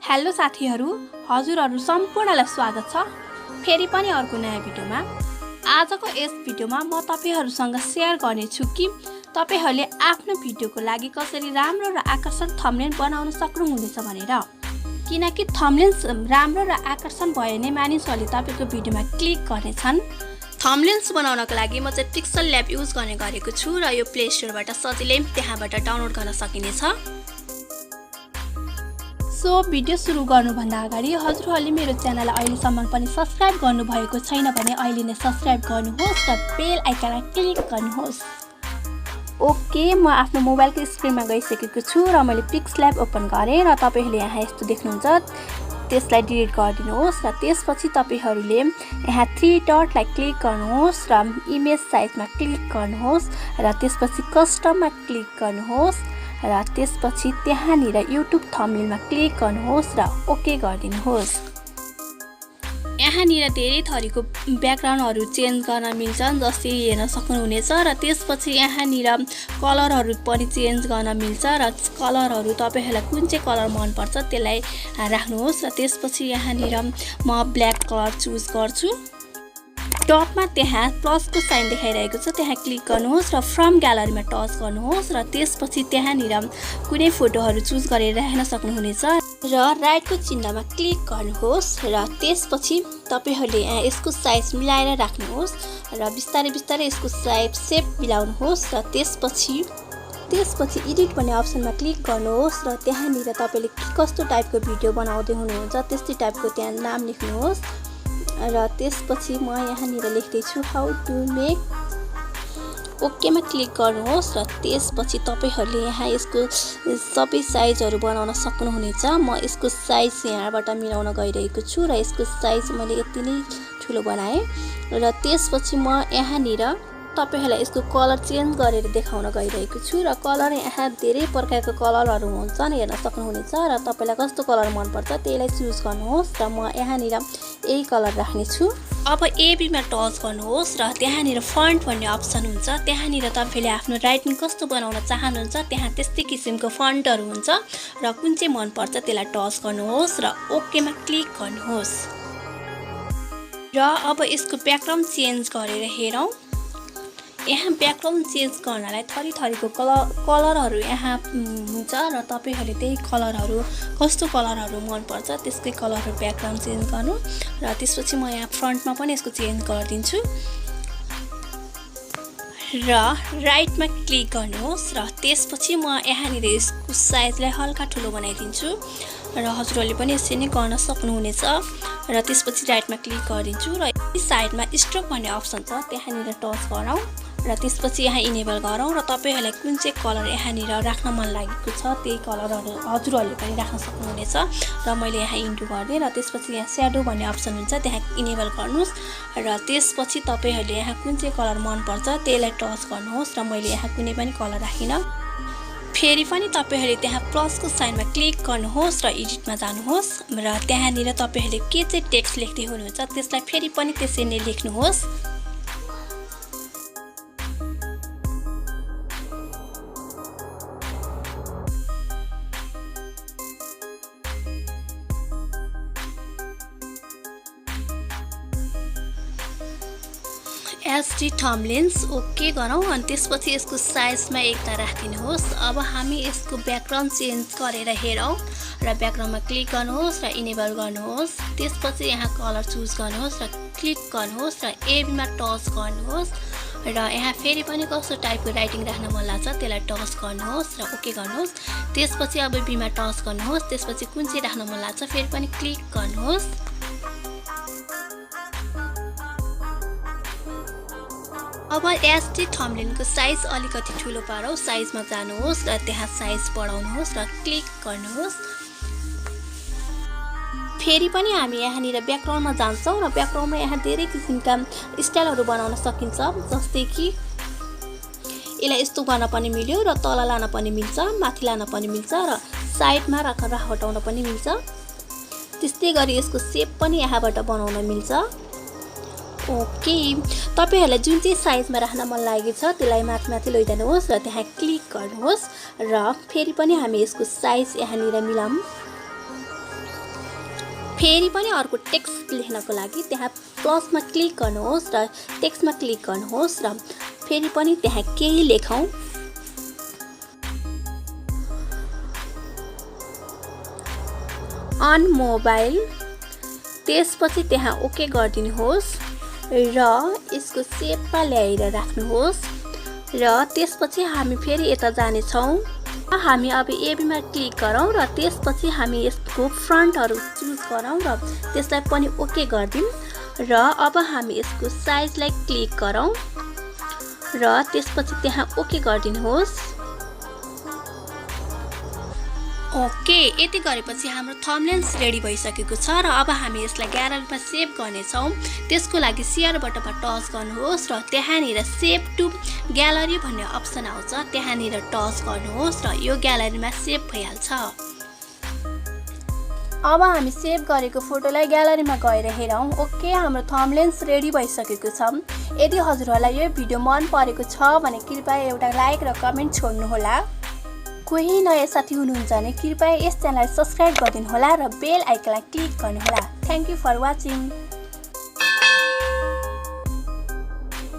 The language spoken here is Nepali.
हेलो साथीहरू, हजुरहरू सम्पूर्णलाई स्वागत छ फेरि पनि अर्को नयाँ भिडियोमा। आजको यस भिडियोमा म तपाईहरुसँग शेयर गर्नेछु कि तपाईहरुले आफ्नो भिडियोको लागि कसरी राम्रो र आकर्षक थम्बनेल बनाउन सक्नुहुनेछ भनेर। किनकि थम्बनेल्स राम्रो र आकर्षक भयो भने मानिसहरूले तपाईको भिडियोमा क्लिक गर्नेछन्। थम्बनेल्स बनाउनको लागि म चाहिँ पिक्सल ल्याब युज गर्ने गरेको छु र यो प्ले स्टोरबाट सजिलै त्यहाँबाट डाउनलोड गर्न सकिनेछ। सो भिडियो सुरु गर्नुभन्दा अगाडि हजुरहरूले मेरो च्यानललाई अहिलेसम्म पनि सब्स्क्राइब गर्नुभएको छैन भने अहिले नै सब्स्क्राइब गर्नुहोस् र बेल आइकनमा क्लिक गर्नुहोस्। ओके, म आफ्नो मोबाइलको स्क्रिनमा गइसकेको छु र मैले पिक्सल ल्याब ओपन गरेँ र तपाईहरुले यहाँ यस्तो देख्नुहुन्छ। त्यसलाई डिलिट गरिदिनुहोस् र त्यसपछि तपाईहरुले यहाँ 3 डटलाई क्लिक गर्नुहोस् र इमेज साइजमा क्लिक गर्नुहोस् र त्यसपछि कस्टममा क्लिक गर्नुहोस् र त्यसपछि त्यहाँनिर युट्युब थम्बनेलमा क्लिक गर्नुहोस् र ओके गरिदिनुहोस्। यहाँनिर धेरै थरीको ब्याकग्राउन्डहरु चेन्ज गर्न मिल्छन् जस्तै हेर्न सक्नुहुनेछ र त्यसपछि यहाँनिर कलरहरु पनि चेन्ज गर्न मिल्छ र कलरहरु तपाईहरुलाई कुन चाहिँ कलर मन पर्छ त्यसलाई राख्नुहोस् र त्यसपछि यहाँनिर म ब्ल्याक कलर चुज गर्छु। टपमा त्यहाँ प्लसको साइन देखाइरहेको छ, त्यहाँ क्लिक गर्नुहोस् र फ्रम ग्यालरीमा टच गर्नुहोस् र त्यसपछि त्यहाँनिर कुनै फोटोहरु चुज गरेर राख्न सक्नुहुनेछ र राइटको चिन्हमा क्लिक गर्नुहोस् र त्यसपछि तपाईहरुले यहाँ यसको साइज मिलाएर राख्नुहोस् र बिस्तारै बिस्तारै यसको शेप मिलाउनुहोस् र त्यसपछि एडिट भन्ने अप्सनमा क्लिक गर्नुहोस् र त्यहाँनिर तपाईले कस्तो टाइपको भिडियो बनाउँदै हुनुहुन्छ त्यस्तै टाइपको त्यहाँ नाम लेख्नुहोस् र त्यसपछि म यहाँनिर लेख्दै छु हाउ टु मेक। ओकेमा क्लिक गर्नुहोस् र त्यसपछि तपाईहरुले यहाँ यसको सबै साइजहरु बनाउन सक्नुहुनेछ। म यसको साइज यहाँबाट मिलाउन गइरहेको छु र यसको साइज मैले यति नै ठुलो बनाएँ र त्यसपछि म यहाँनिर तपाईहरुलाई यसको कलर चेन्ज गरेर देखाउन गइरहेको छु र कलर यहाँ धेरै प्रकारको कलरहरु हुन्छन् हेर्न सक्नुहुनेछ र तपाईलाई कस्तो कलर मन पर्छ त्यसलाई चुज गर्नुहोस् र म यहाँनिर यही कलर राख्ने छु। अब एबीमा टच गर्नुहोस् र त्यहाँनिर फन्ट भन्ने अप्सन हुन्छ, त्यहाँनिर तपाईले आफ्नो राइटिङ कस्तो बनाउन चाहनुहुन्छ त्यहाँ त्यस्तै किसिमको फन्टहरु हुन्छ र कुन चाहिँ मन पर्छ त्यसलाई टच गर्नुहोस् र ओकेमा क्लिक गर्नुहोस्। र अब यसको ब्याकग्राउन्ड चेन्ज गरेर हेरौं। यहाँ ब्याकग्राउन्ड चेन्ज गर्नलाई थरीथरीको कलरहरु यहाँ हुन्छ र तपाईहरुले त्यही कलरहरु कस्तो कलरहरु मन पर्छ त्यसकै कलरहरु ब्याकग्राउन्ड चेन्ज गर्नु र त्यसपछि म यहाँ फ्रन्टमा पनि यसको चेन्ज गरिदिन्छु र राइटमा क्लिक गर्नुहोस् र त्यसपछि म यहाँनिर यसको साइजलाई हल्का ठुलो बनाइदिन्छु र हजुरहरूले पनि यसरी नै गर्न सक्नुहुनेछ र त्यसपछि राइटमा क्लिक गरिदिन्छु र साइडमा स्ट्रोक भन्ने अप्सन छ त्यहाँनिर टच गरौँ र त्यसपछि यहाँ इनेबल गरौँ र तपाईहरुलाई कुन चाहिँ कलर यहाँनिर राख्न मन लागेको छ त्यही कलरहरु हजुरहरूले पनि राख्न सक्नुहुनेछ र मैले यहाँ इन्टु गर्दै र त्यसपछि यहाँ स्याडो भन्ने अप्सन हुन्छ त्यहाँ इनेबल गर्नुस् र त्यसपछि तपाईहरुले यहाँ कुन चाहिँ कलर मन पर्छ त्यसलाई टच गर्नुहोस् र मैले यहाँ कुनै पनि कलर राखिन। फेरि पनि तपाईहरुले त्यहाँ प्लसको साइनमा क्लिक गर्नुहोस् र एडिटमा जानुहोस् र त्यहाँनिर तपाईहरुले के चाहिँ टेक्स्ट लेख्दै हुनुहुन्छ त्यसलाई फेरि पनि त्यसरी नै लेख्नुहोस्। एचडी थम्बनेल्स ओके गरौँ अनि त्यसपछि यसको साइजमा एकता राखिदिनुहोस्। अब हामी यसको ब्याकग्राउन्ड चेन्ज गरेर हेरौँ र ब्याकग्राउन्डमा क्लिक गर्नुहोस् र इनेबल गर्नुहोस्। त्यसपछि यहाँ कलर चुज गर्नुहोस् र क्लिक गर्नुहोस् र एबीमा टच गर्नुहोस् र यहाँ फेरि पनि कस्तो टाइपको राइटिङ राख्न मन लाग्छ त्यसलाई टच गर्नुहोस् र ओके गर्नुहोस्। त्यसपछि अब बीमा टच गर्नुहोस्, त्यसपछि कुन चाहिँ राख्न मन लाग्छ फेरि पनि क्लिक गर्नुहोस्। अब एचडी थम्बनेलको साइज अलिकति ठुलो पारौँ, साइजमा जानुहोस् र त्यहाँ साइज बढाउनुहोस् र क्लिक गर्नुहोस्। फेरि पनि हामी यहाँनिर ब्याकग्राउन्डमा जान्छौँ र ब्याकग्राउन्डमा यहाँ धेरै किसिमका स्टाइलहरु बनाउन सकिन्छ जस्तै कि यसलाई यस्तो गर्न पनि मिल्यो र तल लान पनि मिल्छ, माथि लान पनि मिल्छ र साइडमा राखेर हटाउन पनि मिल्छ। त्यस्तै गरी यसको शेप पनि यहाँबाट बनाउन मिल्छ। ओके, तपाईहरुलाई जुन चाहिँ साइजमा राख्न मन लागेको छ त्यसलाई माथि लैजानुहोस् र त्यहाँ क्लिक गर्नुहोस् र फेरि पनि हामी यसको साइज यहाँनिर मिलाऊँ। फेरि पनि अर्को टेक्स्ट लेख्नको लागि त्यहाँ प्लसमा क्लिक गर्नुहोस् र टेक्स्टमा क्लिक गर्नुहोस् र फेरि पनि त्यहाँ केही लेखौँ। अन मोबाइल, त्यसपछि त्यहाँ ओके गरिदिनुहोस् र यसको सेपमा ल्याएर राख्नुहोस् र त्यसपछि हामी फेरि यता जानेछौँ। हामी अब एबीमा क्लिक गरौँ र त्यसपछि हामी यसको फ्रन्टहरू चुज गरौँ र त्यसलाई पनि ओके गरिदिउँ र अब हामी यसको साइजलाई क्लिक गरौँ र त्यसपछि त्यहाँ ओके गरिदिनुहोस्। ओके, यति गरेपछि हाम्रो थम्बनेल्स रेडी भइसकेको छ र अब हामी यसलाई ग्यालरीमा सेभ गर्नेछौँ। त्यसको लागि सेयर बटनमा टच गर्नुहोस् र त्यहाँनिर सेभ टु ग्यालरी भन्ने अप्सन आउँछ, त्यहाँनिर टच गर्नुहोस् र यो ग्यालरीमा सेभ भइहाल्छ। अब हामी सेभ गरेको फोटोलाई ग्यालरीमा गएर हेरौँ। ओके, हाम्रो थम्बनेल्स रेडी भइसकेको छ। यदि हजुरहरूलाई यो भिडियो मन परेको छ भने कृपया एउटा लाइक र कमेन्ट छोड्नुहोला। कोही नयाँ साथी हुनुहुन्छ भने कृपया यस च्यानललाई सब्स्क्राइब गरिदिनुहोला र बेल आइकनलाई क्लिक गर्नुहोला। Thank you for watching.